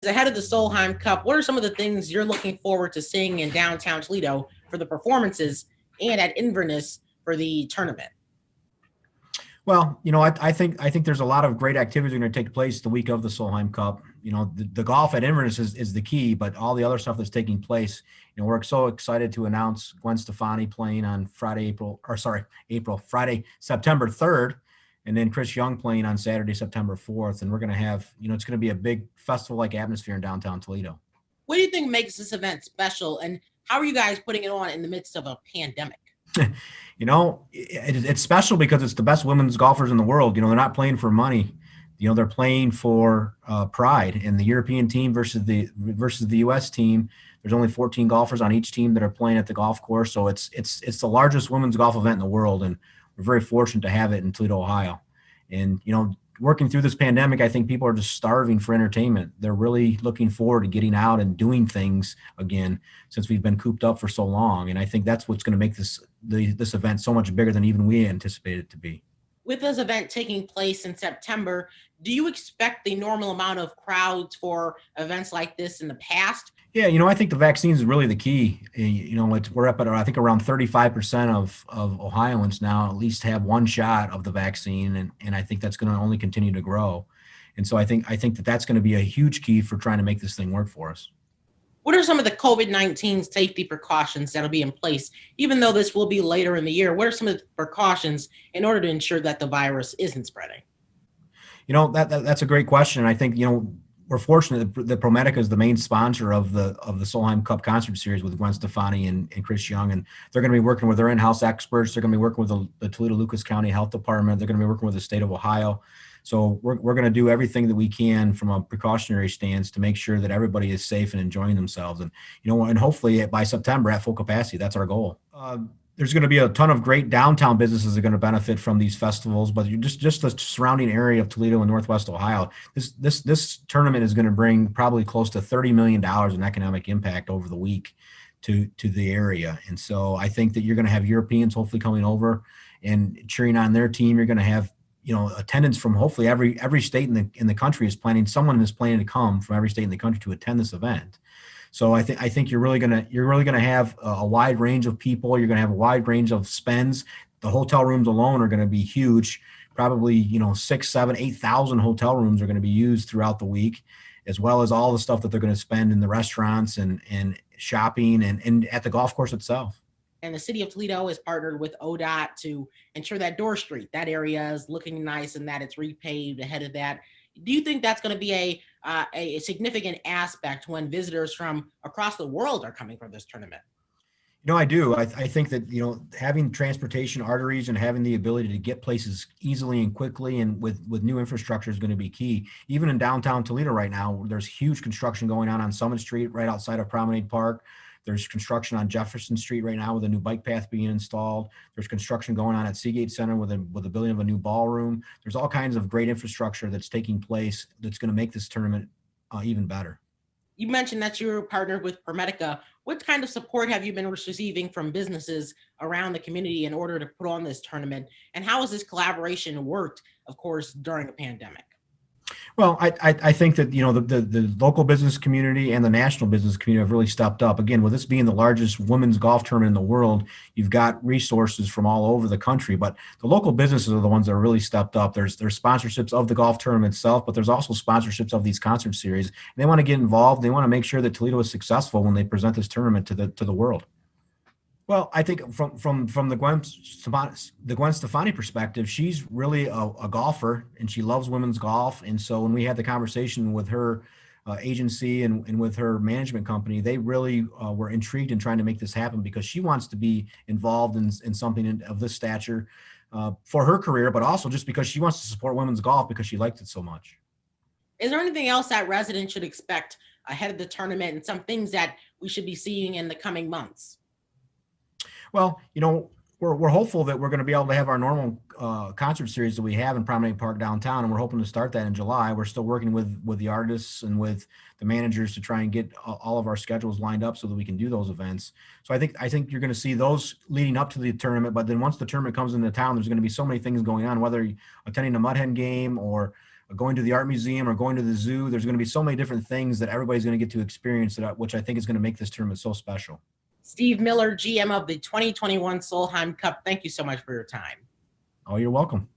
Ahead of the Solheim Cup, what are some of the things you're looking forward to seeing in downtown Toledo for the performances and at Inverness for the tournament? Well, I think there's a lot of great activities that are going to take place the week of the Solheim Cup. The golf at Inverness is the key, but all the other stuff that's taking place, we're so excited to announce Gwen Stefani playing on Friday, September 3rd, and then Chris Young playing on Saturday, September 4th. And we're going to have, it's going to be a big festival-like atmosphere in downtown Toledo. What do you think makes this event special, and how are you guys putting it on in the midst of a pandemic? It's special because it's the best women's golfers in the world. They're not playing for money. They're playing for pride. And the European team versus the U.S. team, there's only 14 golfers on each team that are playing at the golf course. So it's the largest women's golf event in the world, and we're very fortunate to have it in Toledo, Ohio. And working through this pandemic, I think people are just starving for entertainment. They're really looking forward to getting out and doing things again since we've been cooped up for so long. And I think that's what's going to make this event so much bigger than even we anticipated it to be. With this event taking place in September, do you expect the normal amount of crowds for events like this in the past? Yeah, I think the vaccines is really the key. We're up at, I think, around 35% of Ohioans now at least have one shot of the vaccine, and I think that's going to only continue to grow. And so I think that's going to be a huge key for trying to make this thing work for us. What are some of the COVID-19 safety precautions that'll be in place, even though this will be later in the year? What are some of the precautions in order to ensure that the virus isn't spreading? That's a great question. I think, we're fortunate that ProMedica is the main sponsor of the Solheim Cup concert series with Gwen Stefani and Chris Young, and they're going to be working with their in-house experts. They're going to be working with the Toledo Lucas County Health Department. They're going to be working with the state of Ohio. So we're going to do everything that we can from a precautionary stance to make sure that everybody is safe and enjoying themselves. And and hopefully by September at full capacity, that's our goal. There's going to be a ton of great downtown businesses that are going to benefit from these festivals, but just the surrounding area of Toledo and Northwest Ohio. This tournament is going to bring probably close to $30 million in economic impact over the week to the area. And so I think that you're going to have Europeans hopefully coming over and cheering on their team. You're going to have attendance from hopefully every state in the country someone is planning to come from every state in the country to attend this event. So I think you're really gonna have a wide range of people. You're gonna have a wide range of spends. The hotel rooms alone are gonna be huge. Probably 6, 7, 8,000 hotel rooms are gonna be used throughout the week, as well as all the stuff that they're gonna spend in the restaurants and shopping and at the golf course itself. And the city of Toledo has partnered with ODOT to ensure that Door Street, that area is looking nice and that it's repaved ahead of that. Do you think that's going to be a significant aspect when visitors from across the world are coming for this tournament? I do. I think that, having transportation arteries and having the ability to get places easily and quickly and with new infrastructure is going to be key. Even in downtown Toledo right now, there's huge construction going on Summit Street right outside of Promenade Park. There's construction on Jefferson Street right now with a new bike path being installed. There's construction going on at Seagate Center with the building of a new ballroom. There's all kinds of great infrastructure that's taking place that's going to make this tournament even better. You mentioned that you're partnered with ProMedica. What kind of support have you been receiving from businesses around the community in order to put on this tournament? And how has this collaboration worked, of course, during a pandemic? Well, I think that, the local business community and the national business community have really stepped up. Again, with this being the largest women's golf tournament in the world, you've got resources from all over the country, but the local businesses are the ones that are really stepped up. There's sponsorships of the golf tournament itself, but there's also sponsorships of these concert series. And they want to get involved. They want to make sure that Toledo is successful when they present this tournament to the world. Well, I think from the Gwen Stefani perspective, she's really a golfer and she loves women's golf. And so when we had the conversation with her agency and with her management company, they really were intrigued in trying to make this happen because she wants to be involved in something of this stature for her career, but also just because she wants to support women's golf because she liked it so much. Is there anything else that residents should expect ahead of the tournament and some things that we should be seeing in the coming months? Well, we're hopeful that we're going to be able to have our normal concert series that we have in Promenade Park downtown, and we're hoping to start that in July. We're still working with the artists and with the managers to try and get all of our schedules lined up so that we can do those events. So I think you're going to see those leading up to the tournament, but then once the tournament comes into town, there's going to be so many things going on, whether you're attending a Mud Hen game or going to the art museum or going to the zoo. There's going to be so many different things that everybody's going to get to experience, which I think is going to make this tournament so special. Steve Miller, GM of the 2021 Solheim Cup, thank you so much for your time. Oh, you're welcome.